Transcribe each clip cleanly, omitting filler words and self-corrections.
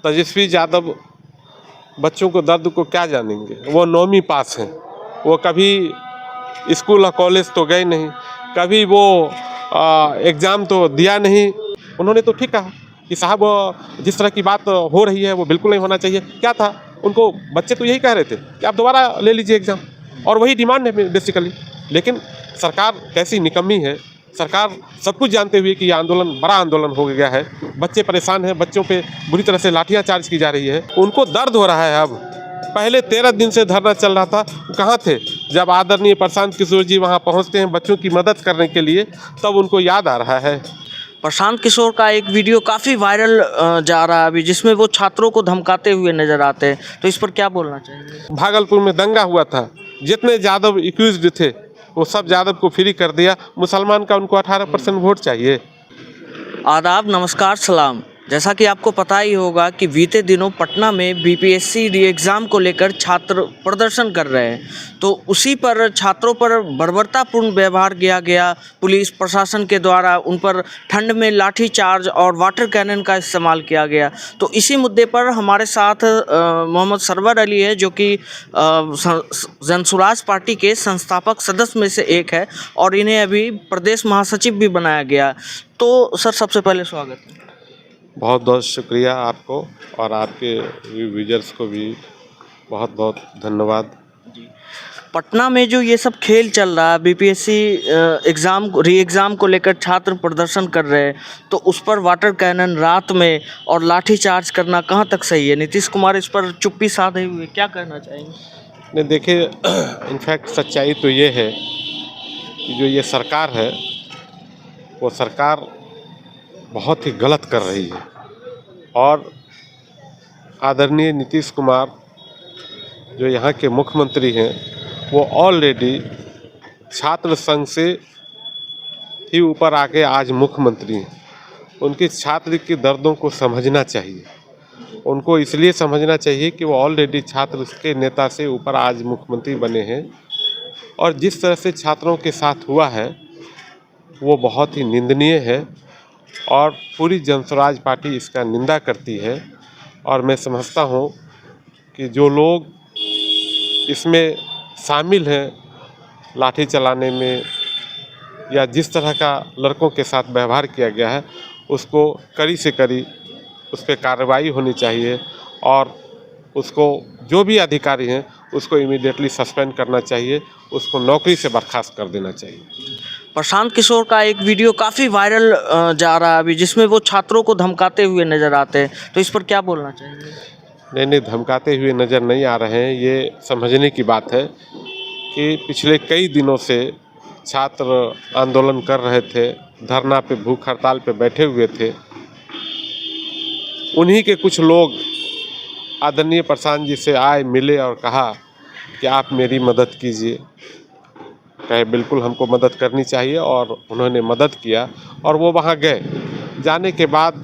तेजस्वी यादव बच्चों को दर्द को क्या जानेंगे। वो 9वीं पास हैं, वो कभी स्कूल और कॉलेज तो गए नहीं, कभी वो एग्ज़ाम तो दिया नहीं। उन्होंने तो ठीक कहा कि साहब जिस तरह की बात हो रही है वो बिल्कुल नहीं होना चाहिए। क्या था, उनको बच्चे तो यही कह रहे थे कि आप दोबारा ले लीजिए एग्ज़ाम, और वही डिमांड है बेसिकली। लेकिन सरकार कैसी निकम्मी है, सरकार सब कुछ जानते हुए कि ये आंदोलन बड़ा आंदोलन हो गया है, बच्चे परेशान हैं, बच्चों पे बुरी तरह से लाठियाँ चार्ज की जा रही है, उनको दर्द हो रहा है। अब पहले 13 दिन से धरना चल रहा था, कहाँ थे जब आदरणीय प्रशांत किशोर जी वहाँ पहुँचते हैं बच्चों की मदद करने के लिए, तब उनको याद आ रहा है। प्रशांत किशोर का एक वीडियो काफ़ी वायरल जा रहा है अभी, जिसमें वो छात्रों को धमकाते हुए नजर आते हैं, तो इस पर क्या बोलना चाहिए? भागलपुर में दंगा हुआ था, जितने यादव एक्यूज्ड थे वो सब यादव को फ्री कर दिया। मुसलमान का उनको 18% वोट चाहिए। आदाब, नमस्कार, सलाम। जैसा कि आपको पता ही होगा कि बीते दिनों पटना में बीपीएससी री एग्ज़ाम को लेकर छात्र प्रदर्शन कर रहे हैं, तो उसी पर छात्रों पर बर्बरतापूर्ण व्यवहार किया गया। पुलिस प्रशासन के द्वारा उन पर ठंड में लाठी चार्ज और वाटर कैनन का इस्तेमाल किया गया। तो इसी मुद्दे पर हमारे साथ मोहम्मद सरवर अली है, जो कि जनसुराज पार्टी के संस्थापक सदस्य में से एक है, और इन्हें अभी प्रदेश महासचिव भी बनाया गया। तो सर, सबसे पहले स्वागत है। बहुत बहुत शुक्रिया आपको, और आपके व्यूअर्स को भी बहुत बहुत धन्यवाद। पटना में जो ये सब खेल चल रहा है, बीपीएससी री एग्ज़ाम को लेकर छात्र प्रदर्शन कर रहे हैं, तो उस पर वाटर कैनन रात में और लाठी चार्ज करना कहाँ तक सही है? नीतीश कुमार इस पर चुप्पी साधे हुए क्या कहना चाहेंगे? नहीं, देखिए, इनफैक्ट सच्चाई तो ये है कि जो ये सरकार है वो सरकार बहुत ही गलत कर रही है, और आदरणीय नीतीश कुमार जो यहाँ के मुख्यमंत्री हैं वो ऑलरेडी छात्र संघ से ही ऊपर आके आज मुख्यमंत्री हैं। उनकी छात्र की दर्दों को समझना चाहिए, उनको इसलिए समझना चाहिए कि वो ऑलरेडी छात्र के नेता से ऊपर आज मुख्यमंत्री बने हैं, और जिस तरह से छात्रों के साथ हुआ है वो बहुत ही निंदनीय है, और पूरी जनसुराज पार्टी इसका निंदा करती है। और मैं समझता हूँ कि जो लोग इसमें शामिल हैं लाठी चलाने में, या जिस तरह का लड़कों के साथ व्यवहार किया गया है, उसको कड़ी से कड़ी उस पर कार्रवाई होनी चाहिए, और उसको जो भी अधिकारी हैं उसको इमीडिएटली सस्पेंड करना चाहिए, उसको नौकरी से बर्खास्त कर देना चाहिए। प्रशांत किशोर का एक वीडियो काफ़ी वायरल जा रहा है अभी, जिसमें वो छात्रों को धमकाते हुए नजर आते हैं, तो इस पर क्या बोलना चाहिए? नहीं, धमकाते हुए नज़र नहीं आ रहे हैं। ये समझने की बात है कि पिछले कई दिनों से छात्र आंदोलन कर रहे थे, धरना पे, भूख हड़ताल पे बैठे हुए थे। उन्हीं के कुछ लोग आदरणीय प्रशांत जी से आए, मिले और कहा कि आप मेरी मदद कीजिए। कहे बिल्कुल हमको मदद करनी चाहिए, और उन्होंने मदद किया, और वो वहाँ गए। जाने के बाद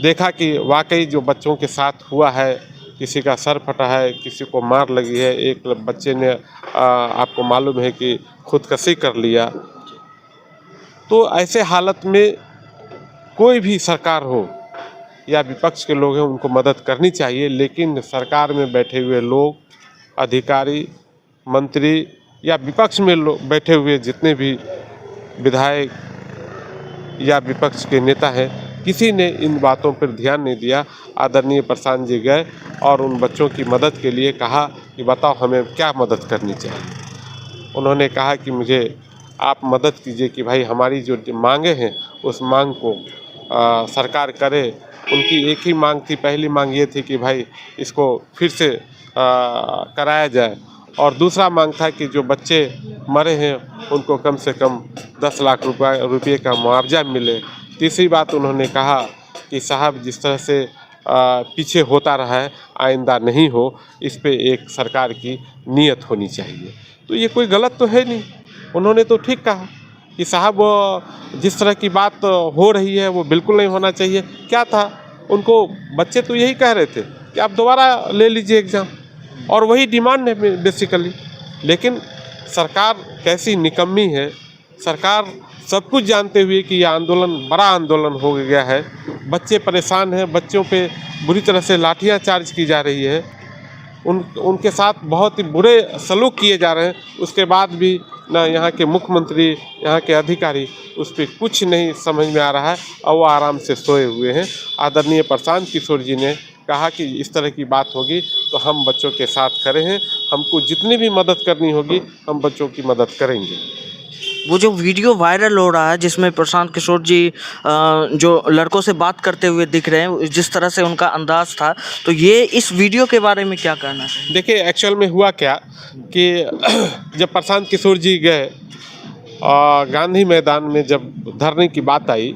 देखा कि वाकई जो बच्चों के साथ हुआ है, किसी का सर फटा है, किसी को मार लगी है, एक बच्चे ने आपको मालूम है कि खुदकुशी कर लिया। तो ऐसे हालत में कोई भी सरकार हो या विपक्ष के लोग हैं, उनको मदद करनी चाहिए। लेकिन सरकार में बैठे हुए लोग, अधिकारी, मंत्री, या विपक्ष में बैठे हुए जितने भी विधायक या विपक्ष के नेता हैं, किसी ने इन बातों पर ध्यान नहीं दिया। आदरणीय प्रशांत जी गए और उन बच्चों की मदद के लिए कहा कि बताओ हमें क्या मदद करनी चाहिए। उन्होंने कहा कि मुझे आप मदद कीजिए कि भाई हमारी जो मांगे हैं उस मांग को सरकार करे। उनकी एक ही मांग थी, पहली मांग ये थी कि भाई इसको फिर से कराया जाए, और दूसरा मांग था कि जो बच्चे मरे हैं उनको कम से कम 10 लाख रुपये का मुआवजा मिले। तीसरी बात उन्होंने कहा कि साहब जिस तरह से पीछे होता रहा है आइंदा नहीं हो, इस पे एक सरकार की नीयत होनी चाहिए। तो ये कोई गलत तो है नहीं, उन्होंने तो ठीक कहा कि साहब जिस तरह की बात हो रही है वो बिल्कुल नहीं होना चाहिए। क्या था, उनको बच्चे तो यही कह रहे थे कि आप दोबारा ले लीजिए एग्ज़ाम, और वही डिमांड है बेसिकली। लेकिन सरकार कैसी निकम्मी है, सरकार सब कुछ जानते हुए कि यह आंदोलन बड़ा आंदोलन हो गया है, बच्चे परेशान हैं, बच्चों पे बुरी तरह से लाठियाँ चार्ज की जा रही है, उनके साथ बहुत ही बुरे सलूक किए जा रहे हैं, उसके बाद भी ना यहाँ के मुख्यमंत्री, यहाँ के अधिकारी उस पर कुछ नहीं समझ में आ रहा है और वो आराम से सोए हुए हैं। आदरणीय प्रशांत किशोर जी ने कहा कि इस तरह की बात होगी तो हम बच्चों के साथ खड़े हैं, हमको जितनी भी मदद करनी होगी हम बच्चों की मदद करेंगे। वो जो वीडियो वायरल हो रहा है जिसमें प्रशांत किशोर जी जो लड़कों से बात करते हुए दिख रहे हैं, जिस तरह से उनका अंदाज था, तो ये इस वीडियो के बारे में क्या कहना है? देखिए, एक्चुअल में हुआ क्या कि जब प्रशांत किशोर जी गए गांधी मैदान में, जब धरने की बात आई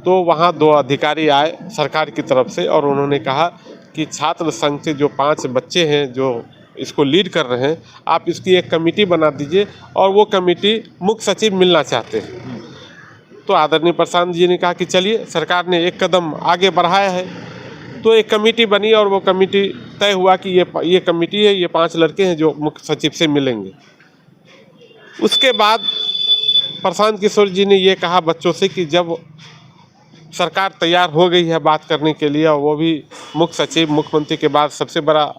तो वहाँ 2 अधिकारी आए सरकार की तरफ से और उन्होंने कहा कि छात्र संघ से जो 5 बच्चे हैं जो इसको लीड कर रहे हैं, आप इसकी एक कमेटी बना दीजिए और वो कमेटी मुख्य सचिव मिलना चाहते हैं। तो आदरणीय प्रशांत जी ने कहा कि चलिए, सरकार ने एक कदम आगे बढ़ाया है, तो एक कमेटी बनी और वो कमेटी तय हुआ कि ये कमेटी है, ये 5 लड़के हैं जो मुख्य सचिव से मिलेंगे। उसके बाद प्रशांत किशोर जी ने ये कहा बच्चों से कि जब सरकार तैयार हो गई है बात करने के लिए, और वो भी मुख्य सचिव, मुख्यमंत्री के बाद सबसे बड़ा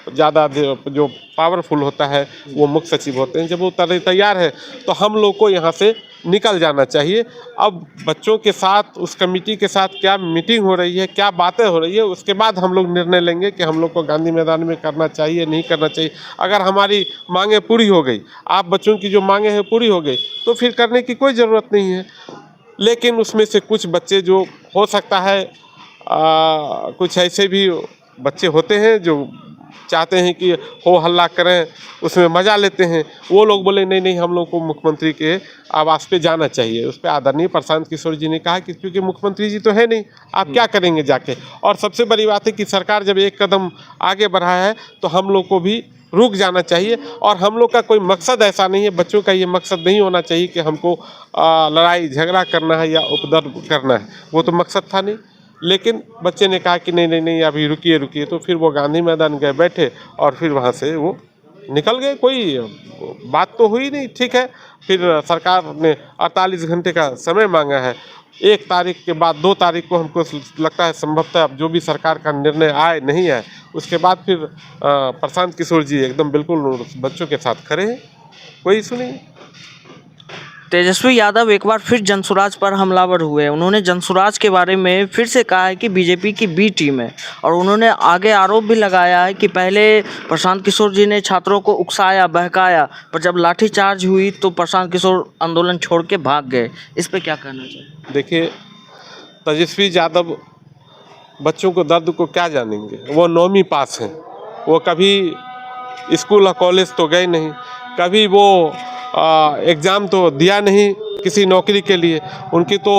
ज़्यादा जो पावरफुल होता है वो मुख्य सचिव होते हैं, जब वो तैयार है तो हम लोग को यहाँ से निकल जाना चाहिए। अब बच्चों के साथ, उस कमेटी के साथ क्या मीटिंग हो रही है, क्या बातें हो रही है, उसके बाद हम लोग निर्णय लेंगे कि हम लोग को गांधी मैदान में करना चाहिए, नहीं करना चाहिए। अगर हमारी मांगें पूरी हो गई, आप बच्चों की जो मांगें हैं पूरी हो गई, तो फिर करने की कोई ज़रूरत नहीं है। लेकिन उसमें से कुछ बच्चे जो हो सकता है कुछ ऐसे भी बच्चे होते हैं जो चाहते हैं कि हो हल्ला करें, उसमें मज़ा लेते हैं, वो लोग बोले नहीं नहीं, हम लोग को मुख्यमंत्री के आवास पे जाना चाहिए। उस पर आदरणीय प्रशांत किशोर जी ने कहा कि क्योंकि मुख्यमंत्री जी तो है नहीं, आप क्या करेंगे जाके। और सबसे बड़ी बात है कि सरकार जब एक कदम आगे बढ़ाया है तो हम लोग को भी रुक जाना चाहिए। और हम लोग का कोई मकसद ऐसा नहीं है, बच्चों का ये मकसद नहीं होना चाहिए कि हमको लड़ाई झगड़ा करना है या उपद्रव करना है, वो तो मकसद था नहीं। लेकिन बच्चे ने कहा कि नहीं नहीं नहीं, अभी रुकिए रुकिए, तो फिर वो गांधी मैदान गए, बैठे और फिर वहाँ से वो निकल गए। कोई बात तो हुई नहीं, ठीक है। फिर सरकार ने 48 घंटे का समय मांगा है, 1 तारीख के बाद 2 तारीख को हमको लगता है संभवतः अब जो भी सरकार का निर्णय आए नहीं आए, उसके बाद फिर प्रशांत किशोर जी एकदम बिल्कुल बच्चों के साथ खड़े हैं, कोई इशू नहीं। तेजस्वी यादव एक बार फिर जनसुराज पर हमलावर हुए। उन्होंने जनसुराज के बारे में फिर से कहा है कि बीजेपी की बी टीम है, और उन्होंने आगे आरोप भी लगाया है कि पहले प्रशांत किशोर जी ने छात्रों को उकसाया, बहकाया, पर जब लाठीचार्ज हुई तो प्रशांत किशोर आंदोलन छोड़ के भाग गए। इस पर क्या कहना चाहिए? देखिए, तेजस्वी यादव बच्चों को दर्द को क्या जानेंगे, वो 9वीं पास हैं, वो कभी स्कूल और कॉलेज तो गए नहीं, कभी वो एग्ज़ाम तो दिया नहीं किसी नौकरी के लिए। उनकी तो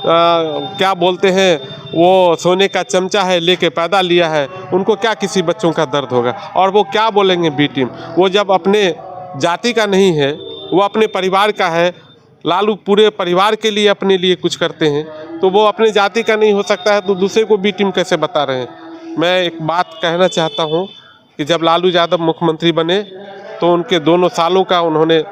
क्या बोलते हैं, वो सोने का चमचा है लेके पैदा लिया है, उनको क्या किसी बच्चों का दर्द होगा। और वो क्या बोलेंगे बी टीम, वो जब अपने जाति का नहीं है, वो अपने परिवार का है। लालू पूरे परिवार के लिए, अपने लिए कुछ करते हैं, तो वो अपने जाति का नहीं हो सकता है तो दूसरे को बी टीम कैसे बता रहे हैं। मैं एक बात कहना चाहता हूँ कि जब लालू यादव मुख्यमंत्री बने तो उनके 2 सालों का उन्होंने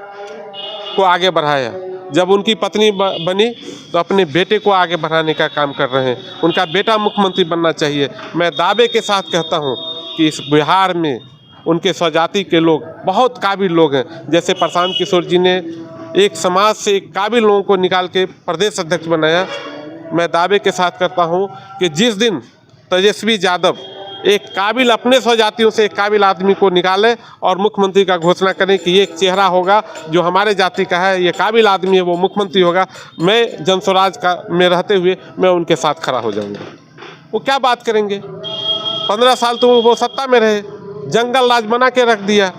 को आगे बढ़ाया। जब उनकी पत्नी बनी तो अपने बेटे को आगे बढ़ाने का काम कर रहे हैं। उनका बेटा मुख्यमंत्री बनना चाहिए। मैं दावे के साथ कहता हूं कि इस बिहार में उनके स्वजाति के लोग बहुत काबिल लोग हैं। जैसे प्रशांत किशोर जी ने एक समाज से एक काबिल लोगों को निकाल के प्रदेश अध्यक्ष बनाया। मैं दावे के साथ करता हूं कि जिस दिन तेजस्वी यादव एक काबिल, अपने स्वजातियों से एक काबिल आदमी को निकाले और मुख्यमंत्री का घोषणा करें कि ये एक चेहरा होगा जो हमारे जाति का है, ये काबिल आदमी है, वो मुख्यमंत्री होगा, मैं जनस्वराज का में रहते हुए मैं उनके साथ खड़ा हो जाऊंगा। वो क्या बात करेंगे, 15 साल तो वो सत्ता में रहे, जंगल राज बना के रख दिया,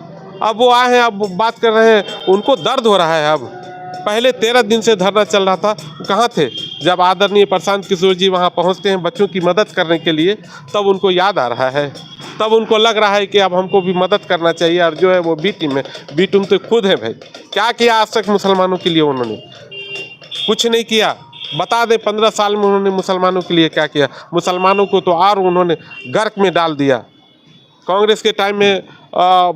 अब वो आए हैं, अब बात कर रहे हैं, उनको दर्द हो रहा है। अब पहले 13 दिन से धरना चल रहा था, कहाँ थे जब आदरणीय प्रशांत किशोर जी वहाँ पहुँचते हैं बच्चों की मदद करने के लिए, तब उनको याद आ रहा है, तब उनको लग रहा है कि अब हमको भी मदद करना चाहिए। और जो है वो बी टीम है, बी टीम तो खुद है भाई। क्या किया आज तक मुसलमानों के लिए? उन्होंने कुछ नहीं किया। बता दें 15 साल में उन्होंने मुसलमानों के लिए क्या किया? मुसलमानों को तो और उन्होंने गर्क में डाल दिया। कांग्रेस के टाइम में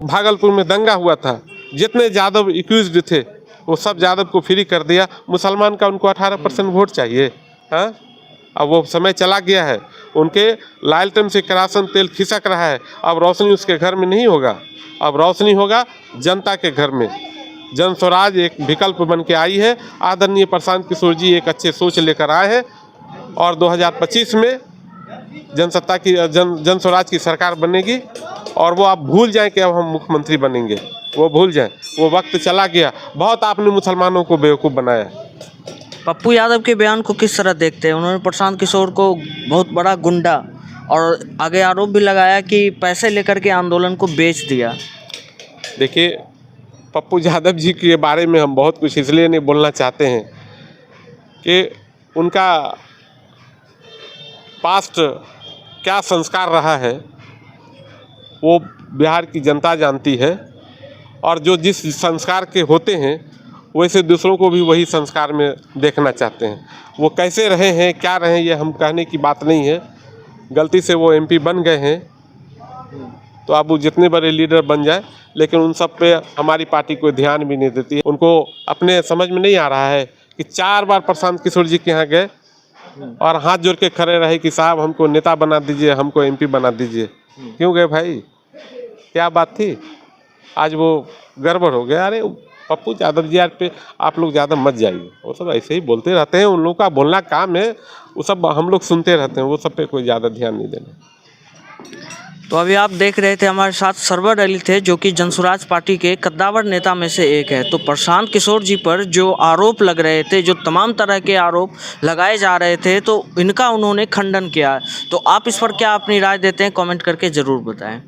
भागलपुर में दंगा हुआ था, जितने यादव एक्यूज्ड थे वो सब यादव को फ्री कर दिया। मुसलमान का उनको 18% वोट चाहिए। हाँ, अब वो समय चला गया है। उनके लालटेन से केरासन तेल खिसक रहा है। अब रोशनी उसके घर में नहीं होगा, अब रोशनी होगा जनता के घर में। जन स्वराज एक विकल्प बन के आई है। आदरणीय प्रशांत किशोर जी एक अच्छे सोच लेकर आए हैं और 2025 में जनसत्ता की जन स्वराज की सरकार बनेगी। और वो आप भूल जाएं कि अब हम मुख्यमंत्री बनेंगे, वो भूल जाएं, वो वक्त चला गया। बहुत आपने मुसलमानों को बेवकूफ़ बनाया। पप्पू यादव के बयान को किस तरह देखते हैं? उन्होंने प्रशांत किशोर को बहुत बड़ा गुंडा और आगे आरोप भी लगाया कि पैसे लेकर के आंदोलन को बेच दिया। देखिए, पप्पू यादव जी के बारे में हम बहुत कुछ इसलिए नहीं बोलना चाहते हैं कि उनका पास्ट क्या संस्कार रहा है वो बिहार की जनता जानती है। और जो जिस संस्कार के होते हैं वैसे दूसरों को भी वही संस्कार में देखना चाहते हैं। वो कैसे रहे हैं, क्या रहे हैं, ये हम कहने की बात नहीं है। गलती से वो MP बन गए हैं तो अब वो जितने बड़े लीडर बन जाए, लेकिन उन सब पे हमारी पार्टी कोई ध्यान भी नहीं देती है। उनको अपने समझ में नहीं आ रहा है कि 4 बार प्रशांत किशोर जी के यहाँ गए और हाथ जोड़ के खड़े रहे कि साहब हमको नेता बना दीजिए, हमको MP बना दीजिए। क्यों गए भाई, क्या बात थी? आज वो गड़बड़ हो गया। अरे पप्पू यादव जी यार पे आप लोग ज़्यादा मत जाइए, वो सब ऐसे ही बोलते रहते हैं। उन लोगों का बोलना काम है, वो सब हम लोग सुनते रहते हैं, वो सब पे कोई ज़्यादा ध्यान नहीं देना। तो अभी आप देख रहे थे हमारे साथ सरवर अली थे, जो कि जनसुराज पार्टी के कद्दावर नेता में से एक है। तो प्रशांत किशोर जी पर जो आरोप लग रहे थे, जो तमाम तरह के आरोप लगाए जा रहे थे, तो इनका उन्होंने खंडन किया। तो आप इस पर क्या अपनी राय देते हैं, कमेंट करके ज़रूर बताएं।